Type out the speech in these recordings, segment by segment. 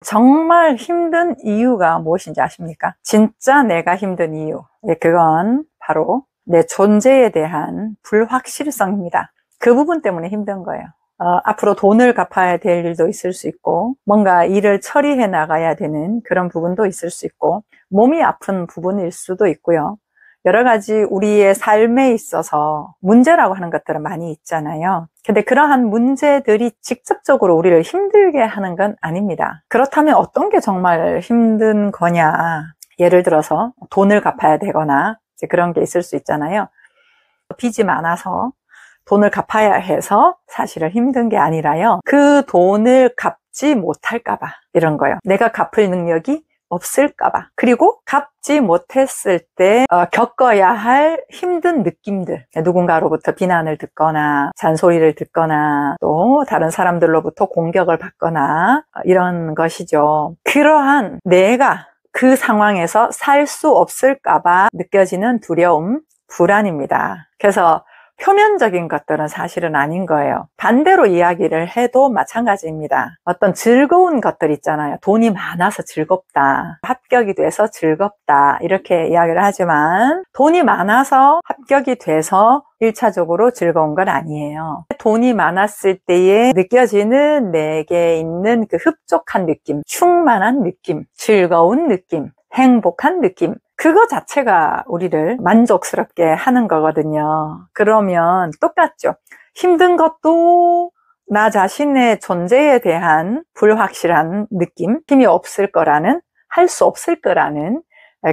정말 힘든 이유가 무엇인지 아십니까? 진짜 내가 힘든 이유. 그건 바로 내 존재에 대한 불확실성입니다. 그 부분 때문에 힘든 거예요. 앞으로 돈을 갚아야 될 일도 있을 수 있고, 뭔가 일을 처리해 나가야 되는 그런 부분도 있을 수 있고, 몸이 아픈 부분일 수도 있고요. 여러 가지 우리의 삶에 있어서 문제라고 하는 것들은 많이 있잖아요. 근데 그러한 문제들이 직접적으로 우리를 힘들게 하는 건 아닙니다. 그렇다면 어떤 게 정말 힘든 거냐? 예를 들어서 돈을 갚아야 되거나 이제 그런 게 있을 수 있잖아요. 빚이 많아서 돈을 갚아야 해서 사실은 힘든 게 아니라요. 그 돈을 갚지 못할까 봐 이런 거예요. 내가 갚을 능력이 없을까봐. 그리고 갚지 못했을 때 겪어야 할 힘든 느낌들, 누군가로부터 비난을 듣거나 잔소리를 듣거나 또 다른 사람들로부터 공격을 받거나 이런 것이죠. 그러한 내가 그 상황에서 살 수 없을까봐 느껴지는 두려움, 불안입니다. 그래서 표면적인 것들은 사실은 아닌 거예요. 반대로 이야기를 해도 마찬가지입니다. 어떤 즐거운 것들 있잖아요. 돈이 많아서 즐겁다. 합격이 돼서 즐겁다. 이렇게 이야기를 하지만 돈이 많아서 합격이 돼서 1차적으로 즐거운 건 아니에요. 돈이 많았을 때에 느껴지는 내게 있는 그 흡족한 느낌, 충만한 느낌, 즐거운 느낌, 행복한 느낌, 그거 자체가 우리를 만족스럽게 하는 거거든요. 그러면 똑같죠. 힘든 것도 나 자신의 존재에 대한 불확실한 느낌, 힘이 없을 거라는, 할 수 없을 거라는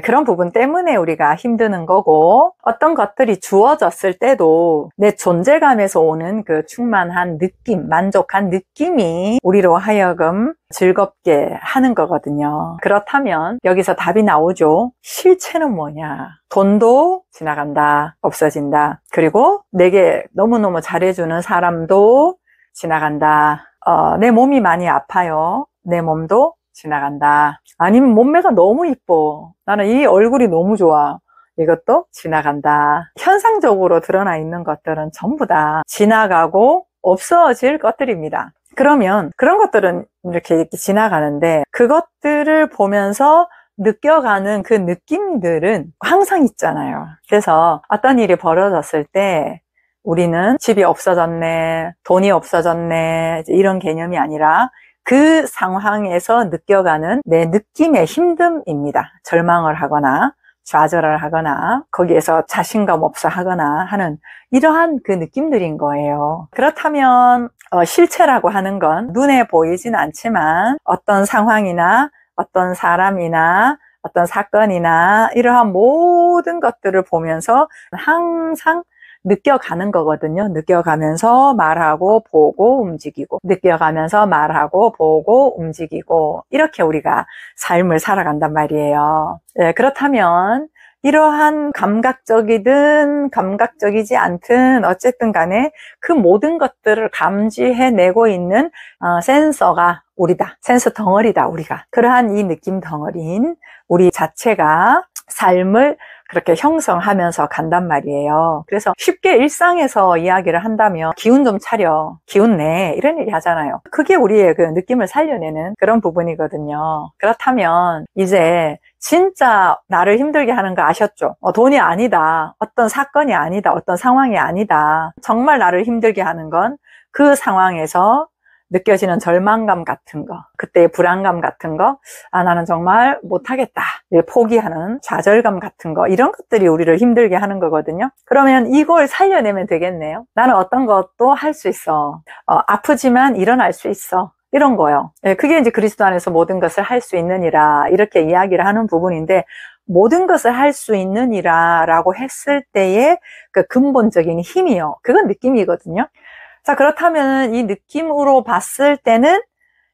그런 부분 때문에 우리가 힘드는 거고, 어떤 것들이 주어졌을 때도 내 존재감에서 오는 그 충만한 느낌, 만족한 느낌이 우리로 하여금 즐겁게 하는 거거든요. 그렇다면 여기서 답이 나오죠. 실체는 뭐냐? 돈도 지나간다, 없어진다. 그리고 내게 너무너무 잘해주는 사람도 지나간다. 내 몸이 많이 아파요. 내 몸도 지나간다. 아니면 몸매가 너무 이뻐. 나는 이 얼굴이 너무 좋아. 이것도 지나간다. 현상적으로 드러나 있는 것들은 전부 다 지나가고 없어질 것들입니다. 그러면 그런 것들은 이렇게 지나가는데 그것들을 보면서 느껴가는 그 느낌들은 항상 있잖아요. 그래서 어떤 일이 벌어졌을 때 우리는 집이 없어졌네, 돈이 없어졌네, 이런 개념이 아니라 그 상황에서 느껴가는 내 느낌의 힘듦입니다. 절망을 하거나 좌절을 하거나 거기에서 자신감 없어 하거나 하는 이러한 그 느낌들인 거예요. 그렇다면 실체라고 하는 건 눈에 보이진 않지만 어떤 상황이나 어떤 사람이나 어떤 사건이나 이러한 모든 것들을 보면서 항상 느껴가는 거거든요. 느껴가면서 말하고 보고 움직이고 느껴가면서 말하고 보고 움직이고 이렇게 우리가 삶을 살아간단 말이에요. 그렇다면 이러한 감각적이든 감각적이지 않든 어쨌든 간에 그 모든 것들을 감지해내고 있는 센서가 우리다. 센서 덩어리다 우리가. 그러한 이 느낌 덩어리인 우리 자체가 삶을 그렇게 형성하면서 간단 말이에요. 그래서 쉽게 일상에서 이야기를 한다면 기운 좀 차려, 기운 내 이런 얘기 하잖아요. 그게 우리의 그 느낌을 살려내는 그런 부분이거든요. 그렇다면 이제 진짜 나를 힘들게 하는 거 아셨죠? 돈이 아니다, 어떤 사건이 아니다, 어떤 상황이 아니다. 정말 나를 힘들게 하는 건 그 상황에서 느껴지는 절망감 같은 거, 그때의 불안감 같은 거, 나는 정말 못하겠다, 포기하는 좌절감 같은 거, 이런 것들이 우리를 힘들게 하는 거거든요. 그러면 이걸 살려내면 되겠네요. 나는 어떤 것도 할 수 있어. 아프지만 일어날 수 있어. 이런 거요. 그게 이제 그리스도 안에서 모든 것을 할 수 있느니라, 이렇게 이야기를 하는 부분인데, 모든 것을 할 수 있느니라 라고 했을 때의 그 근본적인 힘이요. 그건 느낌이거든요. 자, 그렇다면 이 느낌으로 봤을 때는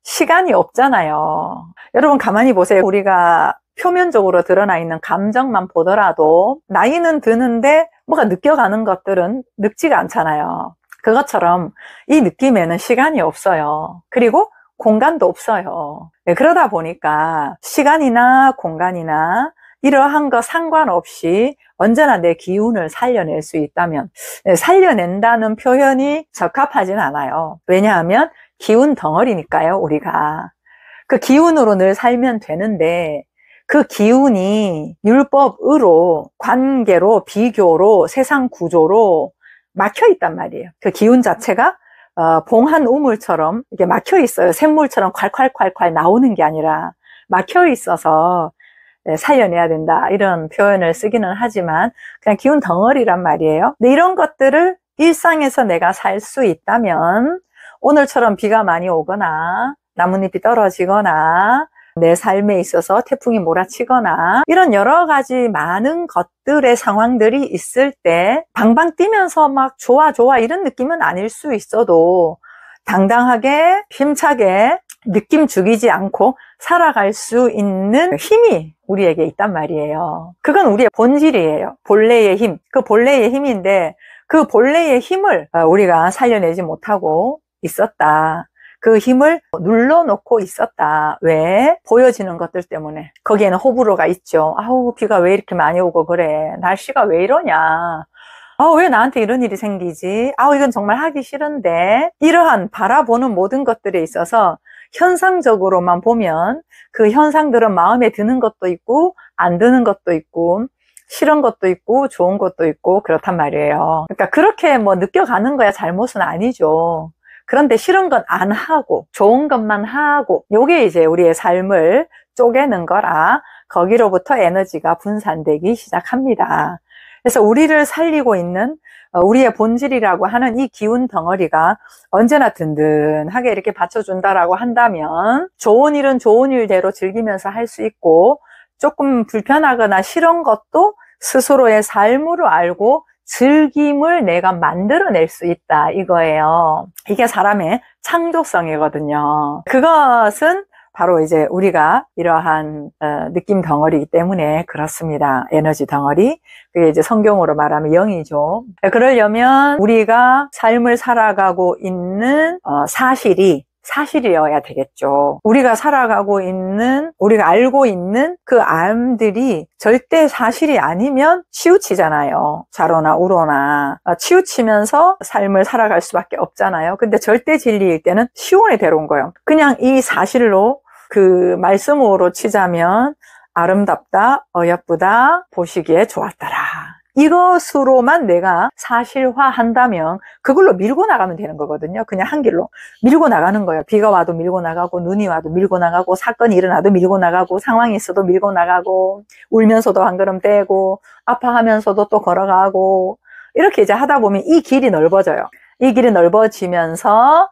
시간이 없잖아요. 여러분 가만히 보세요. 우리가 표면적으로 드러나 있는 감정만 보더라도 나이는 드는데 뭐가 느껴가는 것들은 늙지가 않잖아요. 그것처럼 이 느낌에는 시간이 없어요. 그리고 공간도 없어요. 그러다 보니까 시간이나 공간이나 이러한 거 상관없이 언제나 내 기운을 살려낼 수 있다면, 살려낸다는 표현이 적합하진 않아요. 왜냐하면 기운 덩어리니까요, 우리가. 그 기운으로 늘 살면 되는데 그 기운이 율법으로, 관계로, 비교로, 세상 구조로 막혀 있단 말이에요. 그 기운 자체가 봉한 우물처럼 이렇게 막혀 있어요. 샘물처럼 콸콸콸콸 나오는 게 아니라 막혀 있어서 살려내야 된다, 이런 표현을 쓰기는 하지만 그냥 기운 덩어리란 말이에요. 근데 이런 것들을 일상에서 내가 살 수 있다면 오늘처럼 비가 많이 오거나 나뭇잎이 떨어지거나 내 삶에 있어서 태풍이 몰아치거나 이런 여러 가지 많은 것들의 상황들이 있을 때 방방 뛰면서 막 좋아 좋아 이런 느낌은 아닐 수 있어도 당당하게 힘차게 느낌 죽이지 않고 살아갈 수 있는 힘이 우리에게 있단 말이에요. 그건 우리의 본질이에요. 본래의 힘. 그 본래의 힘인데 그 본래의 힘을 우리가 살려내지 못하고 있었다. 그 힘을 눌러놓고 있었다. 왜? 보여지는 것들 때문에. 거기에는 호불호가 있죠. 아우, 비가 왜 이렇게 많이 오고 그래. 날씨가 왜 이러냐. 아우, 왜 나한테 이런 일이 생기지? 아우, 이건 정말 하기 싫은데. 이러한 바라보는 모든 것들에 있어서 현상적으로만 보면 그 현상들은 마음에 드는 것도 있고 안 드는 것도 있고 싫은 것도 있고 좋은 것도 있고 그렇단 말이에요. 그러니까 그렇게 뭐 느껴가는 거야 잘못은 아니죠. 그런데 싫은 건 안 하고 좋은 것만 하고 요게 이제 우리의 삶을 쪼개는 거라 거기로부터 에너지가 분산되기 시작합니다. 그래서 우리를 살리고 있는 우리의 본질이라고 하는 이 기운 덩어리가 언제나 든든하게 이렇게 받쳐준다라고 한다면 좋은 일은 좋은 일대로 즐기면서 할 수 있고 조금 불편하거나 싫은 것도 스스로의 삶으로 알고 즐김을 내가 만들어낼 수 있다 이거예요. 이게 사람의 창조성이거든요. 그것은 바로 이제 우리가 이러한 느낌 덩어리이기 때문에 그렇습니다. 에너지 덩어리. 그게 이제 성경으로 말하면 영이죠. 그러려면 우리가 삶을 살아가고 있는 사실이어야 되겠죠. 우리가 살아가고 있는, 우리가 알고 있는 그 암들이 절대 사실이 아니면 치우치잖아요. 좌로나 우로나. 치우치면서 삶을 살아갈 수밖에 없잖아요. 근데 절대 진리일 때는 시온에 데려온 거예요. 그냥 이 사실로 그 말씀으로 치자면 아름답다, 어여쁘다, 보시기에 좋았더라. 이것으로만 내가 사실화한다면 그걸로 밀고 나가면 되는 거거든요. 그냥 한 길로 밀고 나가는 거예요. 비가 와도 밀고 나가고 눈이 와도 밀고 나가고 사건이 일어나도 밀고 나가고 상황이 있어도 밀고 나가고 울면서도 한 걸음 떼고 아파하면서도 또 걸어가고 이렇게 이제 하다 보면 이 길이 넓어져요. 이 길이 넓어지면서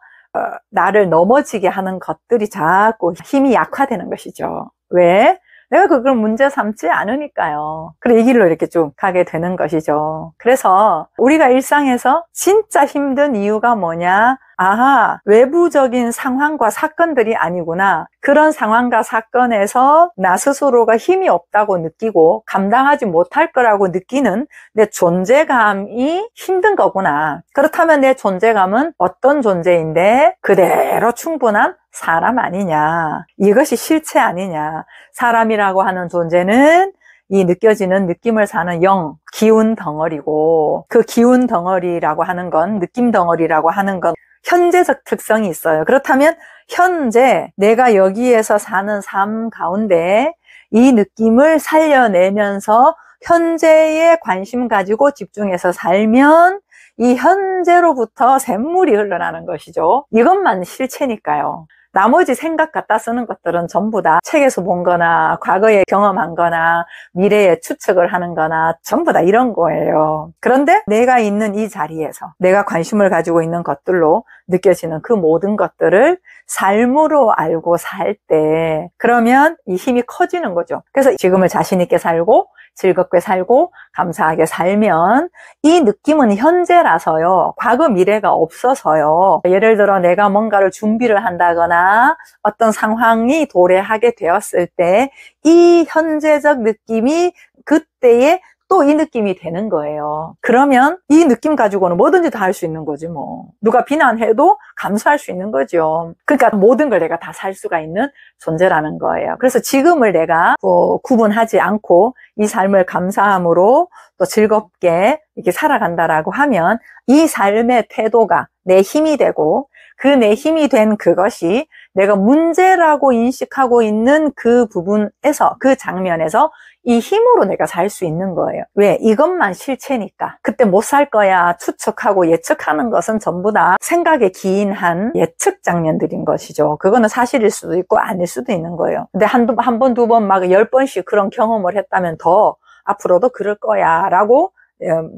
나를 넘어지게 하는 것들이 자꾸 힘이 약화되는 것이죠. 왜? 내가 그걸 문제 삼지 않으니까요. 그래, 이 길로 이렇게 쭉 가게 되는 것이죠. 그래서 우리가 일상에서 진짜 힘든 이유가 뭐냐? 아하, 외부적인 상황과 사건들이 아니구나. 그런 상황과 사건에서 나 스스로가 힘이 없다고 느끼고 감당하지 못할 거라고 느끼는 내 존재감이 힘든 거구나. 그렇다면 내 존재감은 어떤 존재인데 그대로 충분한 사람 아니냐. 이것이 실체 아니냐. 사람이라고 하는 존재는 이 느껴지는 느낌을 사는 영, 기운 덩어리고 그 기운 덩어리라고 하는 건, 느낌 덩어리라고 하는 건 현재적 특성이 있어요. 그렇다면 현재 내가 여기에서 사는 삶 가운데 이 느낌을 살려내면서 현재에 관심 가지고 집중해서 살면 이 현재로부터 샘물이 흘러나는 것이죠. 이것만 실체니까요. 나머지 생각 갖다 쓰는 것들은 전부 다 책에서 본 거나 과거에 경험한 거나 미래에 추측을 하는 거나 전부 다 이런 거예요. 그런데 내가 있는 이 자리에서 내가 관심을 가지고 있는 것들로 느껴지는 그 모든 것들을 삶으로 알고 살 때 그러면 이 힘이 커지는 거죠. 그래서 지금을 자신 있게 살고 즐겁게 살고 감사하게 살면 이 느낌은 현재라서요. 과거 미래가 없어서요. 예를 들어 내가 뭔가를 준비를 한다거나 어떤 상황이 도래하게 되었을 때 이 현재적 느낌이 그때에 또 이 느낌이 되는 거예요. 그러면 이 느낌 가지고는 뭐든지 다 할 수 있는 거지 뭐. 누가 비난해도 감수할 수 있는 거죠. 그러니까 모든 걸 내가 다 살 수가 있는 존재라는 거예요. 그래서 지금을 내가 구분하지 않고 이 삶을 감사함으로 또 즐겁게 이렇게 살아간다라고 하면 이 삶의 태도가 내 힘이 되고 그 내 힘이 된 그것이 내가 문제라고 인식하고 있는 그 부분에서, 그 장면에서 이 힘으로 내가 살 수 있는 거예요. 왜? 이것만 실체니까. 그때 못 살 거야 추측하고 예측하는 것은 전부 다 생각에 기인한 예측 장면들인 것이죠. 그거는 사실일 수도 있고 아닐 수도 있는 거예요. 근데 한 번, 두 번, 막 10번씩 그런 경험을 했다면 더 앞으로도 그럴 거야 라고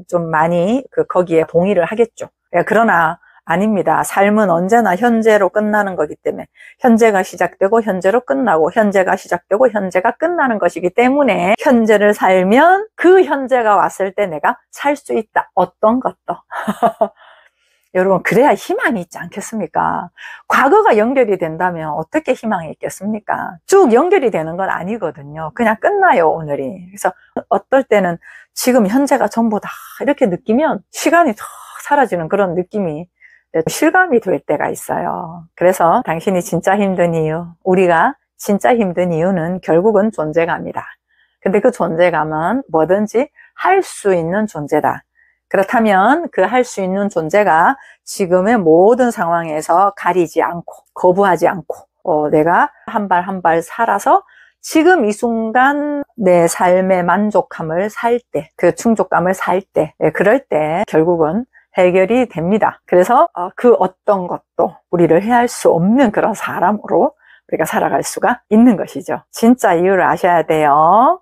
좀 많이 거기에 동의를 하겠죠. 그러나 아닙니다. 삶은 언제나 현재로 끝나는 거기 때문에 현재가 시작되고 현재로 끝나고 현재가 시작되고 현재가 끝나는 것이기 때문에 현재를 살면 그 현재가 왔을 때 내가 살 수 있다. 어떤 것도. 여러분 그래야 희망이 있지 않겠습니까? 과거가 연결이 된다면 어떻게 희망이 있겠습니까? 쭉 연결이 되는 건 아니거든요. 그냥 끝나요 오늘이. 그래서 어떨 때는 지금 현재가 전부다 이렇게 느끼면 시간이 더 사라지는 그런 느낌이 실감이 될 때가 있어요. 그래서 당신이 진짜 힘든 이유, 우리가 진짜 힘든 이유는 결국은 존재감이다. 근데 그 존재감은 뭐든지 할 수 있는 존재다. 그렇다면 그 할 수 있는 존재가 지금의 모든 상황에서 가리지 않고 거부하지 않고 내가 한 발 한 발 살아서 지금 이 순간 내 삶의 만족감을 살 때, 그 충족감을 살 때, 그럴 때 결국은 해결이 됩니다. 그래서 그 어떤 것도 우리를 해할 수 없는 그런 사람으로 우리가 살아갈 수가 있는 것이죠. 진짜 이유를 아셔야 돼요.